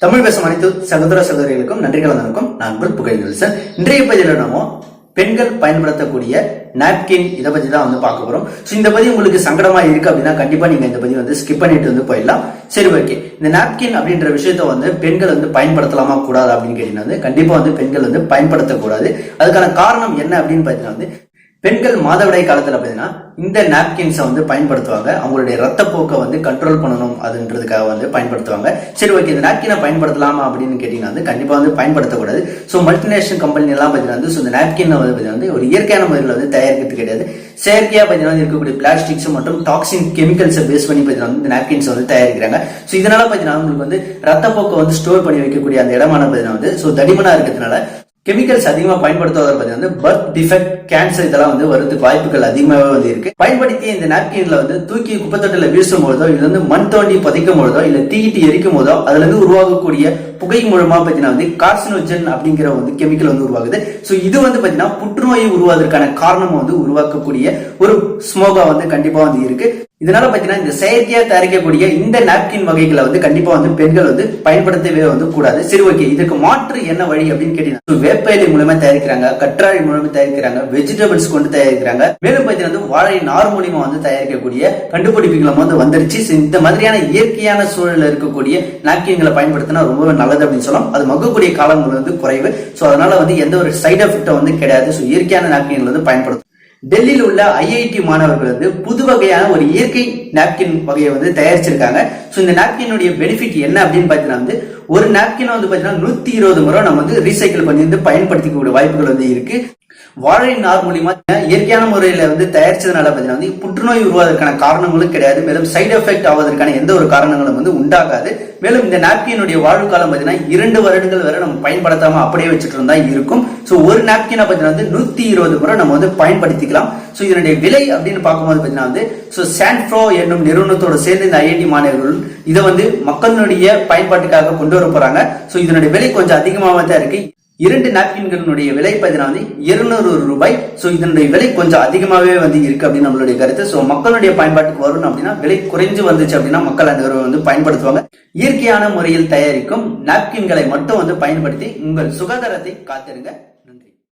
தமிழ் பேசும் அனைத்து சகோதர சகோதரிகளுக்கும் நன்றி கலந்தனுக்கும் நான் உங்கள் புகழ் சார். இன்றைய பதிவில் நம்ம பெண்கள் பயன்படுத்தக்கூடிய நாப்கின் இதை பத்தி தான் பார்க்க போறோம். இந்த பதிவு உங்களுக்கு சங்கடமா இருக்கு அப்படின்னா கண்டிப்பா நீங்க இந்த பதிவு ஸ்கிப் பண்ணிட்டு போயிடலாம். சரி, ஓகே. இந்த நாப்கின் அப்படின்ற விஷயத்த பெண்கள் பயன்படுத்தலாமா கூடாது அப்படின்னு கேட்டீங்கன்னா கண்டிப்பா பெண்கள் பயன்படுத்தக்கூடாது. அதுக்கான காரணம் என்ன அப்படின்னு பாத்தீங்கன்னா பெண்கள் மாதவிடாய் காலத்துல பாத்தீங்கன்னா இந்த நாப்கின்ஸை பயன்படுத்துவாங்க. அவங்களுடைய ரத்த போக்கை கண்ட்ரோல் பண்ணணும் அதுன்றதுக்காக பயன்படுத்துவாங்க. சரி, ஓகே. இந்த நாப்கினை பயன்படுத்தலாமா அப்படின்னு கேட்டீங்கன்னா கண்டிப்பா பயன்படுத்தக்கூடாது. ஸோ மல்டிநேஷனல் கம்பெனி எல்லாம் பாத்தீங்கன்னா இந்த நாப்கின் ஒரு இயற்கையான முறையில் தயாரிக்கிறது கிடையாது. செயற்கையா பாத்தீங்கன்னா இருக்கக்கூடிய பிளாஸ்டிக்ஸ் மற்றும் டாக்ஸின் கெமிக்கல்ஸை பேஸ் பண்ணி பாத்தீங்கன்னா இந்த நாப்கின்ஸ் தயாரிக்கிறாங்க. ஸோ இதனால பாத்தீங்கன்னா உங்களுக்கு ரத்த போக்கை ஸ்டோர் பண்ணி வைக்கக்கூடிய அந்த இடமான பாத்தீங்கன்னா தடிமனா இருக்கிறதுனால கெமிக்கல்ஸ் அதிகமா பயன்படுத்துவதால் பாத்தீங்கன்னா பர்த் டிஃபெக்ட், கேன்சர் இதெல்லாம் வரதுக்கு வாய்ப்புகள் அதிகமாகவே இருக்கு. பயன்படுத்தி இந்த நாப்கின்ல தூக்கி குப்பத்தொட்டில வீசும் பொழுதோ இல்ல மண் தோண்டி பதிக்கும் பொழுதோ இல்ல தீட்டி எரிக்கும் போதோ அதுல இருந்து உருவாகக்கூடிய புகை மூலமா பாத்தீங்கன்னா கார்சினோஜன் அப்படிங்கிற கெமிக்கல் உருவாகுது. சோ இது பாத்தீங்கன்னா புற்றுநோயை உருவாவதற்கான காரணம் உருவாக்கக்கூடிய ஒரு ஸ்மோகா கண்டிப்பா இருக்கு. இதனால பாத்தீங்கன்னா இந்த செயற்கையா தயாரிக்கக்கூடிய இந்த நாப்கின் வகைகளை கண்டிப்பா பெண்கள் பயன்படுத்தவே கூடாது. சரி, ஓகே. இதுக்கு மாற்று என்ன வழி அப்படின்னு கேட்டீங்கன்னா வேப்ப இலை மூலமா தயாரிக்கிறாங்க, கற்றாழை மூலமா தயாரிக்கிறாங்க, வெஜிடபிள்ஸ் கொண்டு தயாரிக்கிறாங்க. மேலும் பாத்தீங்கன்னா வாழை நார் மூலியமா தயாரிக்கக்கூடிய கண்டுபிடிப்புகளும் வந்துருச்சு. இந்த மாதிரியான இயற்கையான சூழல்ல இருக்கக்கூடிய நாப்கின்களை பயன்படுத்தினா ரொம்பவே நல்லது அப்படின்னு சொல்லலாம். அது மக்கக்கூடிய காலங்கள் குறைவு. சோ அதனால எந்த ஒரு சைடு எஃபெக்டும் கிடையாது. சோ இயற்கையான நாப்கின்கள் பயன்படுத்தும். டெல்லியில் உள்ள IIT மாணவர்கள் புது வகையான ஒரு இயற்கை நாப்கின் வகையை தயாரிச்சிருக்காங்க. சோ இந்த நாப்கினுடைய பெனிஃபிட் என்ன அப்படின்னு பாத்தீங்கன்னா ஒரு நாப்கின் பாத்தீங்கன்னா 120 முறை நம்ம ரீசைக்கிள் பண்ணி பயன்படுத்திக்கூடிய வாய்ப்புகள் இருக்கு. வாழை நார் மூலியமா இயற்கையான முறையில தயாரிச்சதுனால பாத்தீங்கன்னா புற்றுநோய் உருவாவதற்கான காரணங்களும் கிடையாது. மேலும் சைடு எஃபெக்ட் ஆவதற்கான எந்த ஒரு காரணங்களும் உண்டாகாது. மேலும் இந்த நாப்கினுடைய வாழ்வு காலம் பாத்தீங்கன்னா 2 வருடங்கள் வரை நம்ம பயன்படுத்தாம அப்படியே வச்சுட்டு இருந்தா இருக்கும். சோ ஒரு நாப்கினை பாத்தீங்கன்னா 120 முறை நம்ம பயன்படுத்திக்கலாம். சோ இதனுடைய விலை அப்படின்னு பார்க்கும்போது பாத்தீங்கன்னா சான்ஃப்ரோ என்னும் நிறுவனத்தோட சேர்ந்து இந்த IIT மாணவர்கள் இதை மக்களுடைய பயன்பாட்டுக்காக கொண்டு வர போறாங்க. சோ இதனுடைய விலை கொஞ்சம் அதிகமாக தான் இருக்கு. 2 நாப்கின்களுடைய விலை பாத்தீங்கன்னா 200 ரூபாய். சோ இதனுடைய விலை கொஞ்சம் அதிகமாவே இருக்கு அப்படின்னு நம்மளுடைய கருத்து. சோ மக்களுடைய பயன்பாட்டுக்கு வரும் அப்படின்னா விலை குறைஞ்சு வந்துச்சு அப்படின்னா மக்கள் அனைவரும் பயன்படுத்துவாங்க. இயற்கையான முறையில் தயாரிக்கும் நாப்கின்களை மட்டும் பயன்படுத்தி உங்கள் சுகாதாரத்தை காத்திருங்க.